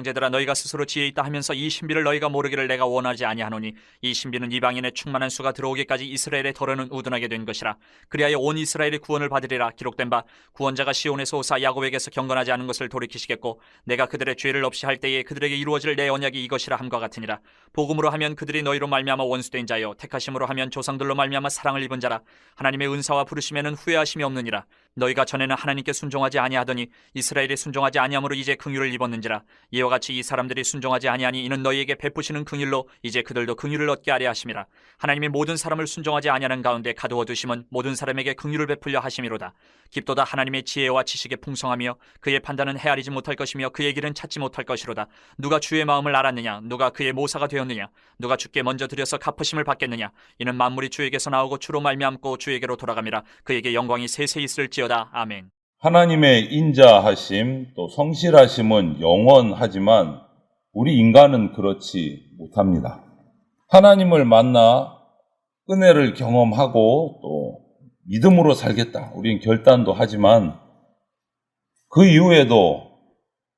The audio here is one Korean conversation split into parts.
형제들아, 너희가 스스로 지혜 있다 하면서 이 신비를 너희가 모르기를 내가 원하지 아니하노니 이 신비는 이방인의 충만한 수가 들어오기까지 이스라엘의 덫은 우둔하게 된 것이라. 그리하여 온 이스라엘이 구원을 받으리라. 기록된 바 구원자가 시온에서 오사 야곱에게서 경건하지 않은 것을 돌이키시겠고 내가 그들의 죄를 없이 할 때에 그들에게 이루어질 내 언약이 이것이라 함과 같으니라. 복음으로 하면 그들이 너희로 말미암아 원수된 자요, 택하심으로 하면 조상들로 말미암아 사랑을 입은 자라. 하나님의 은사와 부르심에는 후회하심이 없느니라. 너희가 전에는 하나님께 순종하지 아니하더니 이스라엘이 순종하지 아니함으로 이제 긍휼을 입었는지라. 이와 같이 이 사람들이 순종하지 아니하니 이는 너희에게 베푸시는 긍휼로 이제 그들도 긍휼을 얻게 하려 하심이라. 하나님이 모든 사람을 순종하지 아니하는 가운데 가두어 두심은 모든 사람에게 긍휼을 베풀려 하심이로다. 깊도다 하나님의 지혜와 지식의 풍성하며 그의 판단은 헤아리지 못할 것이며 그의 길은 찾지 못할 것이로다. 누가 주의 마음을 알았느냐? 누가 그의 모사가 되었느냐? 누가 주께 먼저 드려서 갚으심을 받겠느냐? 이는 만물이 주에게서 나오고 주로 말미암고 주에게로 돌아감이라. 그에게 영광이 세세 있을지어다. 아멘. 하나님의 인자하심 또 성실하심은 영원하지만 우리 인간은 그렇지 못합니다. 하나님을 만나 은혜를 경험하고 또 믿음으로 살겠다, 우리는 결단도 하지만 그 이후에도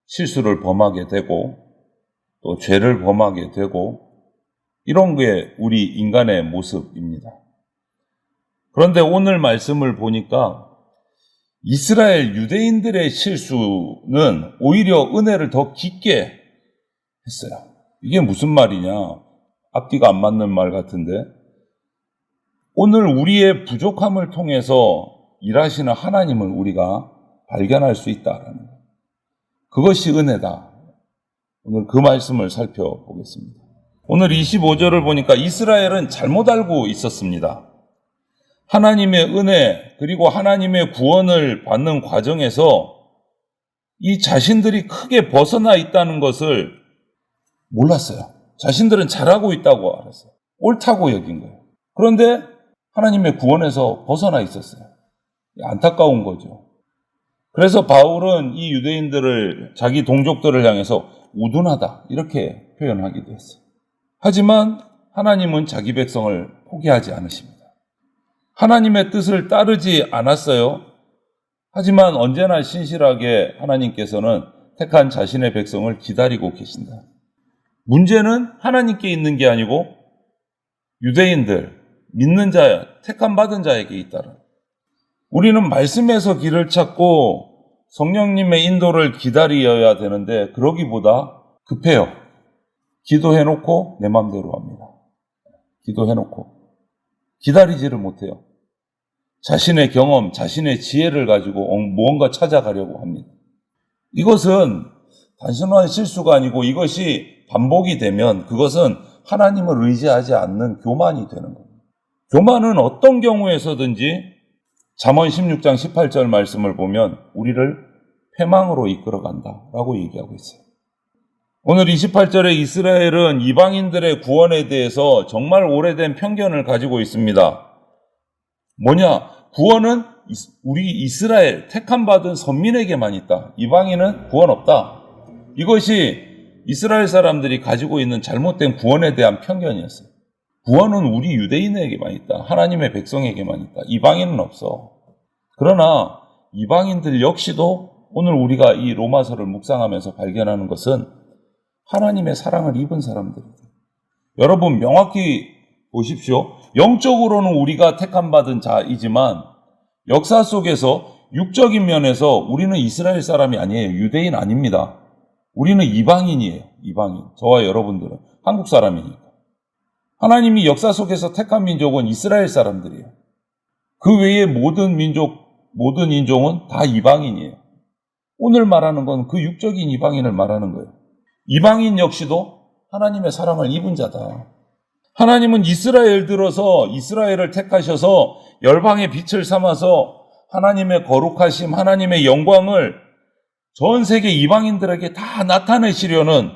실수를 범하게 되고 또 죄를 범하게 되고 이런 게 우리 인간의 모습입니다. 그런데 오늘 말씀을 보니까 이스라엘 유대인들의 실수는 오히려 은혜를 더 깊게 했어요. 이게 무슨 말이냐? 앞뒤가 안 맞는 말 같은데, 오늘 우리의 부족함을 통해서 일하시는 하나님을 우리가 발견할 수 있다라는 것, 그것이 은혜다. 오늘 그 말씀을 살펴보겠습니다. 오늘 25절을 보니까 이스라엘은 잘못 알고 있었습니다. 하나님의 은혜 그리고 하나님의 구원을 받는 과정에서 이 자신들이 크게 벗어나 있다는 것을 몰랐어요. 자신들은 잘하고 있다고 알았어요. 옳다고 여긴 거예요. 그런데 하나님의 구원에서 벗어나 있었어요. 안타까운 거죠. 그래서 바울은 이 유대인들을, 자기 동족들을 향해서 우둔하다 이렇게 표현하기도 했어요. 하지만 하나님은 자기 백성을 포기하지 않으십니다. 하나님의 뜻을 따르지 않았어요. 하지만 언제나 신실하게 하나님께서는 택한 자신의 백성을 기다리고 계신다. 문제는 하나님께 있는 게 아니고 유대인들, 믿는 자, 택함 받은 자에게 있다라. 우리는 말씀에서 길을 찾고 성령님의 인도를 기다려야 되는데 그러기보다 급해요. 기도해놓고 내 마음대로 합니다. 기도해놓고 기다리지를 못해요. 자신의 경험, 자신의 지혜를 가지고 무언가 찾아가려고 합니다. 이것은 단순한 실수가 아니고 이것이 반복이 되면 그것은 하나님을 의지하지 않는 교만이 되는 겁니다. 교만은 어떤 경우에서든지 잠언 16장 18절 말씀을 보면 우리를 패망으로 이끌어간다라고 얘기하고 있어요. 오늘 28절에 이스라엘은 이방인들의 구원에 대해서 정말 오래된 편견을 가지고 있습니다. 뭐냐? 구원은 우리 이스라엘 택함받은 선민에게만 있다. 이방인은 구원 없다. 이것이 이스라엘 사람들이 가지고 있는 잘못된 구원에 대한 편견이었어요. 구원은 우리 유대인에게만 있다. 하나님의 백성에게만 있다. 이방인은 없어. 그러나 이방인들 역시도 오늘 우리가 이 로마서를 묵상하면서 발견하는 것은 하나님의 사랑을 입은 사람들이다. 여러분 명확히 보십시오. 영적으로는 우리가 택함받은 자이지만 역사 속에서 육적인 면에서 우리는 이스라엘 사람이 아니에요. 유대인 아닙니다. 우리는 이방인이에요. 이방인. 저와 여러분들은 한국 사람이니까. 하나님이 역사 속에서 택한 민족은 이스라엘 사람들이에요. 그 외의 모든 민족, 모든 인종은 다 이방인이에요. 오늘 말하는 건 그 육적인 이방인을 말하는 거예요. 이방인 역시도 하나님의 사랑을 입은 자다. 하나님은 이스라엘 들어서 이스라엘을 택하셔서 열방의 빛을 삼아서 하나님의 거룩하심, 하나님의 영광을 전 세계 이방인들에게 다 나타내시려는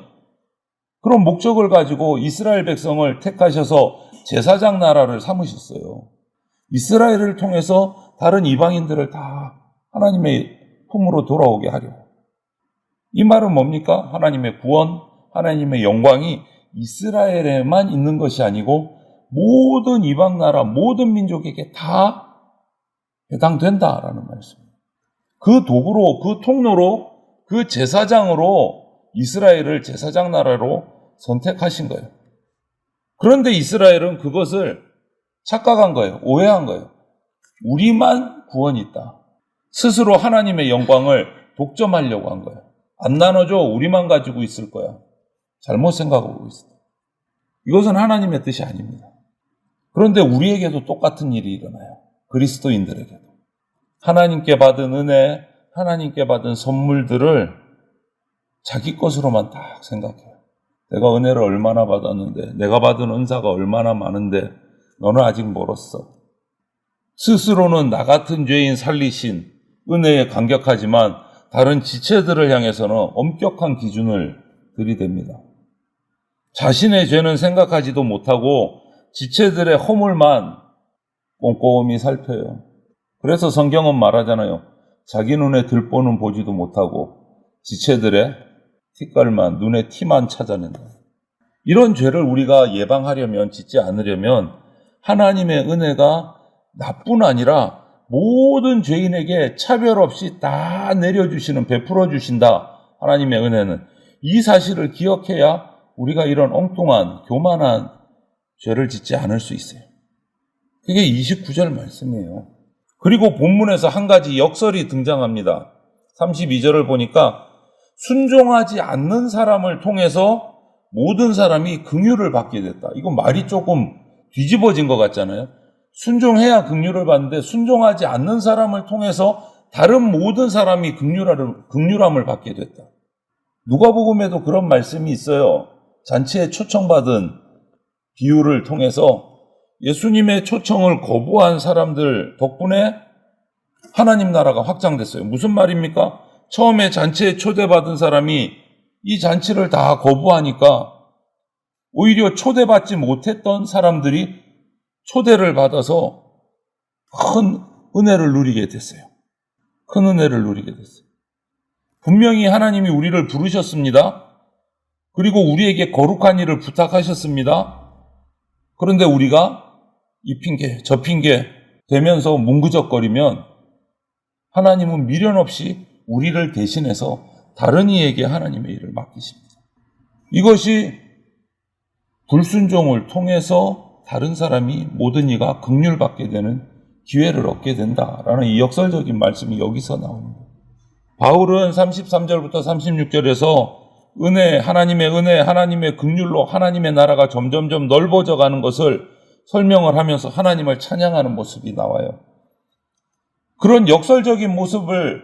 그런 목적을 가지고 이스라엘 백성을 택하셔서 제사장 나라를 삼으셨어요. 이스라엘을 통해서 다른 이방인들을 다 하나님의 품으로 돌아오게 하려고. 이 말은 뭡니까? 하나님의 구원, 하나님의 영광이 이스라엘에만 있는 것이 아니고 모든 이방 나라, 모든 민족에게 다 해당된다라는 말씀입니다. 그 도구로, 그 통로로, 그 제사장으로 이스라엘을 제사장 나라로 선택하신 거예요. 그런데 이스라엘은 그것을 착각한 거예요. 오해한 거예요. 우리만 구원이 있다. 스스로 하나님의 영광을 독점하려고 한 거예요. 안 나눠줘. 우리만 가지고 있을 거야. 잘못 생각하고 있어요. 이것은 하나님의 뜻이 아닙니다. 그런데 우리에게도 똑같은 일이 일어나요. 그리스도인들에게도. 하나님께 받은 은혜, 하나님께 받은 선물들을 자기 것으로만 딱 생각해요. 내가 은혜를 얼마나 받았는데, 내가 받은 은사가 얼마나 많은데 너는 아직 멀었어. 스스로는 나 같은 죄인 살리신 은혜에 감격하지만 다른 지체들을 향해서는 엄격한 기준을 들이댑니다. 자신의 죄는 생각하지도 못하고 지체들의 허물만 꼼꼼히 살펴요. 그래서 성경은 말하잖아요. 자기 눈에 들보는 보지도 못하고 지체들의 티깔만, 눈에 티만 찾아낸다. 이런 죄를 우리가 예방하려면, 짓지 않으려면 하나님의 은혜가 나뿐 아니라 모든 죄인에게 차별 없이 다 내려주시는, 베풀어 주신다. 하나님의 은혜는. 이 사실을 기억해야 우리가 이런 엉뚱한, 교만한 죄를 짓지 않을 수 있어요. 그게 29절 말씀이에요. 그리고 본문에서 한 가지 역설이 등장합니다. 32절을 보니까 순종하지 않는 사람을 통해서 모든 사람이 긍휼을 받게 됐다. 이거 말이 조금 뒤집어진 것 같잖아요. 순종해야 긍휼을 받는데 순종하지 않는 사람을 통해서 다른 모든 사람이 긍휼함을 받게 됐다. 누가복음에도 그런 말씀이 있어요. 잔치에 초청받은 비유를 통해서 예수님의 초청을 거부한 사람들 덕분에 하나님 나라가 확장됐어요. 무슨 말입니까? 처음에 잔치에 초대받은 사람이 이 잔치를 다 거부하니까 오히려 초대받지 못했던 사람들이 초대를 받아서 큰 은혜를 누리게 됐어요. 큰 은혜를 누리게 됐어요. 분명히 하나님이 우리를 부르셨습니다. 그리고 우리에게 거룩한 일을 부탁하셨습니다. 그런데 우리가 이 핑계, 저 핑계 되면서 뭉그적거리면 하나님은 미련 없이 우리를 대신해서 다른 이에게 하나님의 일을 맡기십니다. 이것이 불순종을 통해서 다른 사람이 모든 이가 긍휼받게 되는 기회를 얻게 된다라는 이 역설적인 말씀이 여기서 나옵니다. 바울은 33절부터 36절에서 은혜, 하나님의 은혜, 하나님의 긍휼로 하나님의 나라가 점점점 넓어져 가는 것을 설명을 하면서 하나님을 찬양하는 모습이 나와요. 그런 역설적인 모습을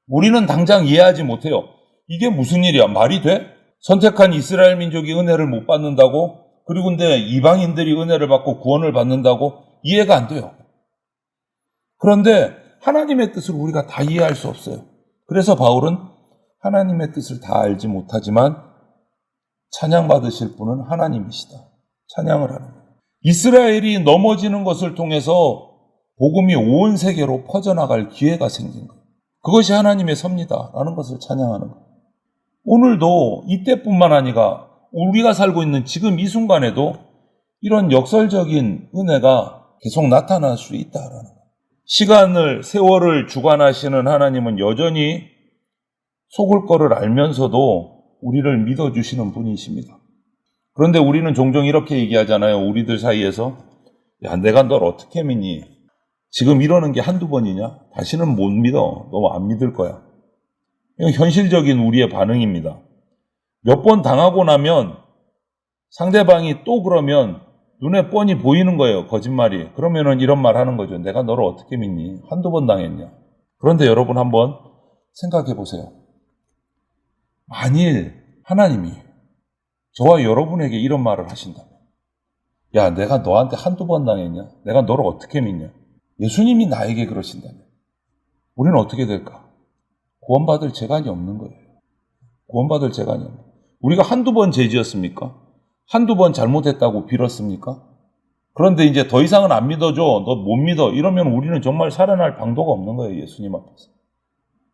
우리는 당장 이해하지 못해요. 이게 무슨 일이야? 말이 돼? 선택한 이스라엘 민족이 은혜를 못 받는다고? 그리고 근데 이방인들이 은혜를 받고 구원을 받는다고? 이해가 안 돼요. 그런데 하나님의 뜻을 우리가 다 이해할 수 없어요. 그래서 바울은 하나님의 뜻을 다 알지 못하지만 찬양받으실 분은 하나님이시다. 찬양을 하는 거예요. 이스라엘이 넘어지는 것을 통해서 복음이 온 세계로 퍼져나갈 기회가 생긴 거예요. 그것이 하나님의 섭리다라는 것을 찬양하는 거예요. 오늘도 이때뿐만 아니라 우리가 살고 있는 지금 이 순간에도 이런 역설적인 은혜가 계속 나타날 수 있다라는 거예요. 시간을, 세월을 주관하시는 하나님은 여전히 속을 거를 알면서도 우리를 믿어주시는 분이십니다. 그런데 우리는 종종 이렇게 얘기하잖아요. 우리들 사이에서. 야, 내가 널 어떻게 믿니? 지금 이러는 게 한두 번이냐? 다시는 못 믿어. 너 안 믿을 거야. 이건 현실적인 우리의 반응입니다. 몇 번 당하고 나면 상대방이 또 그러면 눈에 뻔히 보이는 거예요. 거짓말이. 그러면은 이런 말 하는 거죠. 내가 너를 어떻게 믿니? 한두 번 당했냐? 그런데 여러분 한번 생각해 보세요. 만일 하나님이 저와 여러분에게 이런 말을 하신다면, 야, 내가 너한테 한두 번 당했냐? 내가 너를 어떻게 믿냐? 예수님이 나에게 그러신다면 우리는 어떻게 될까? 구원받을 재간이 없는 거예요. 구원받을 재간이 없는 거예요. 우리가 한두 번 죄 지었습니까? 한두 번 잘못했다고 빌었습니까? 그런데 이제 더 이상은 안 믿어줘. 너 못 믿어. 이러면 우리는 정말 살아날 방도가 없는 거예요. 예수님 앞에서.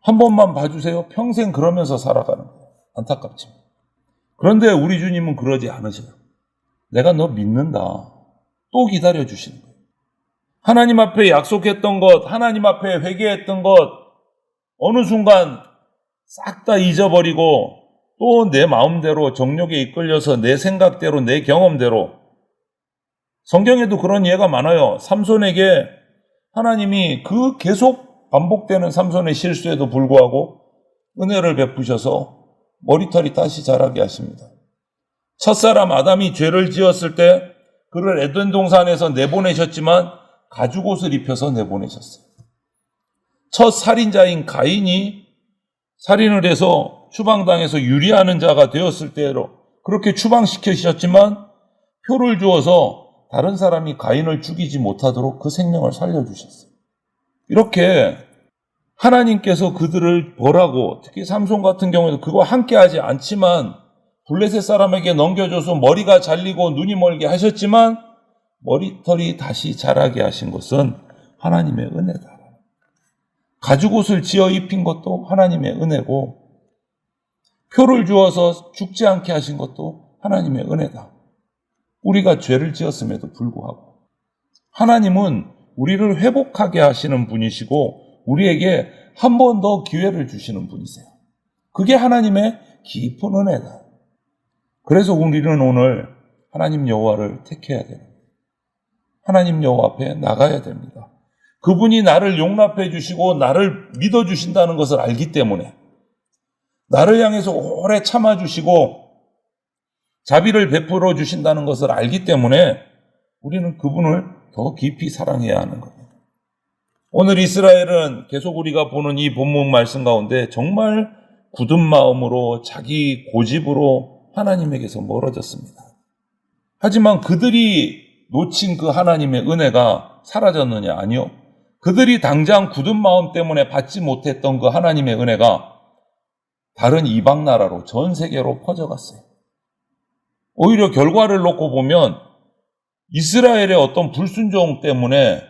한 번만 봐주세요. 평생 그러면서 살아가는 거예요. 안타깝지만. 그런데 우리 주님은 그러지 않으셔요. 내가 너 믿는다. 또 기다려주시는 거예요. 하나님 앞에 약속했던 것, 하나님 앞에 회개했던 것, 어느 순간 싹 다 잊어버리고 또 내 마음대로 정욕에 이끌려서 내 생각대로 내 경험대로 성경에도 그런 예가 많아요. 삼손에게 하나님이 그 계속 반복되는 삼손의 실수에도 불구하고 은혜를 베푸셔서 머리털이 다시 자라게 하십니다. 첫사람 아담이 죄를 지었을 때 그를 에덴 동산에서 내보내셨지만 가죽옷을 입혀서 내보내셨어요. 첫 살인자인 가인이 살인을 해서 추방당해서 유리하는 자가 되었을 때로 그렇게 추방시키셨지만 표를 주어서 다른 사람이 가인을 죽이지 못하도록 그 생명을 살려주셨어요. 이렇게 하나님께서 그들을 벌하고 특히 삼손 같은 경우에도 그거 함께하지 않지만 블레셋 사람에게 넘겨줘서 머리가 잘리고 눈이 멀게 하셨지만 머리털이 다시 자라게 하신 것은 하나님의 은혜다. 가죽옷을 지어 입힌 것도 하나님의 은혜고 표를 주어서 죽지 않게 하신 것도 하나님의 은혜다. 우리가 죄를 지었음에도 불구하고 하나님은 우리를 회복하게 하시는 분이시고 우리에게 한 번 더 기회를 주시는 분이세요. 그게 하나님의 깊은 은혜다. 그래서 우리는 오늘 하나님 여호와를 택해야 됩니다. 하나님 여호와 앞에 나가야 됩니다. 그분이 나를 용납해 주시고 나를 믿어 주신다는 것을 알기 때문에 나를 향해서 오래 참아 주시고 자비를 베풀어 주신다는 것을 알기 때문에 우리는 그분을 더 깊이 사랑해야 하는 겁니다. 오늘 이스라엘은 계속 우리가 보는 이 본문 말씀 가운데 정말 굳은 마음으로 자기 고집으로 하나님에게서 멀어졌습니다. 하지만 그들이 놓친 그 하나님의 은혜가 사라졌느냐? 아니요. 그들이 당장 굳은 마음 때문에 받지 못했던 그 하나님의 은혜가 다른 이방 나라로 전 세계로 퍼져갔어요. 오히려 결과를 놓고 보면 이스라엘의 어떤 불순종 때문에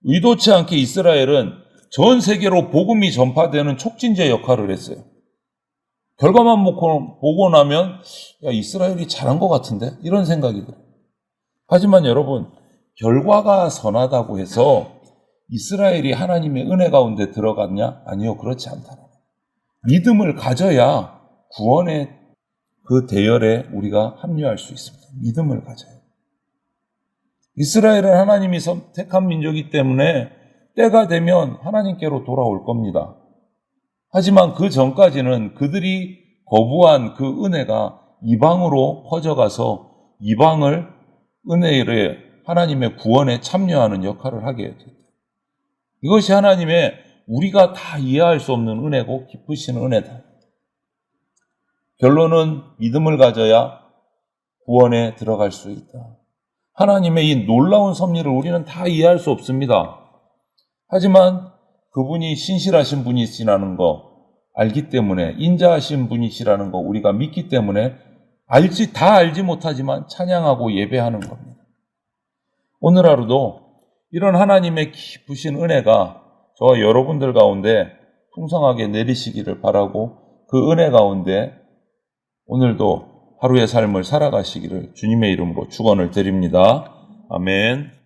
의도치 않게 이스라엘은 전 세계로 복음이 전파되는 촉진제 역할을 했어요. 결과만 보고 나면 야, 이스라엘이 잘한 것 같은데? 이런 생각이 들어요. 하지만 여러분, 결과가 선하다고 해서 이스라엘이 하나님의 은혜 가운데 들어갔냐? 아니요, 그렇지 않다. 믿음을 가져야 구원의 그 대열에 우리가 합류할 수 있습니다. 믿음을 가져야. 이스라엘은 하나님이 선택한 민족이기 때문에 때가 되면 하나님께로 돌아올 겁니다. 하지만 그 전까지는 그들이 거부한 그 은혜가 이방으로 퍼져가서 이방을 은혜의 하나님의 구원에 참여하는 역할을 하게 됩니다. 이것이 하나님의 우리가 다 이해할 수 없는 은혜고 기쁘신 은혜다. 결론은 믿음을 가져야 구원에 들어갈 수 있다. 하나님의 이 놀라운 섭리를 우리는 다 이해할 수 없습니다. 하지만 그분이 신실하신 분이시라는 거 알기 때문에 인자하신 분이시라는 거 우리가 믿기 때문에 다 알지 못하지만 찬양하고 예배하는 겁니다. 오늘 하루도 이런 하나님의 기쁘신 은혜가 저와 여러분들 가운데 풍성하게 내리시기를 바라고 그 은혜 가운데 오늘도 하루의 삶을 살아가시기를 주님의 이름으로 축원을 드립니다. 아멘.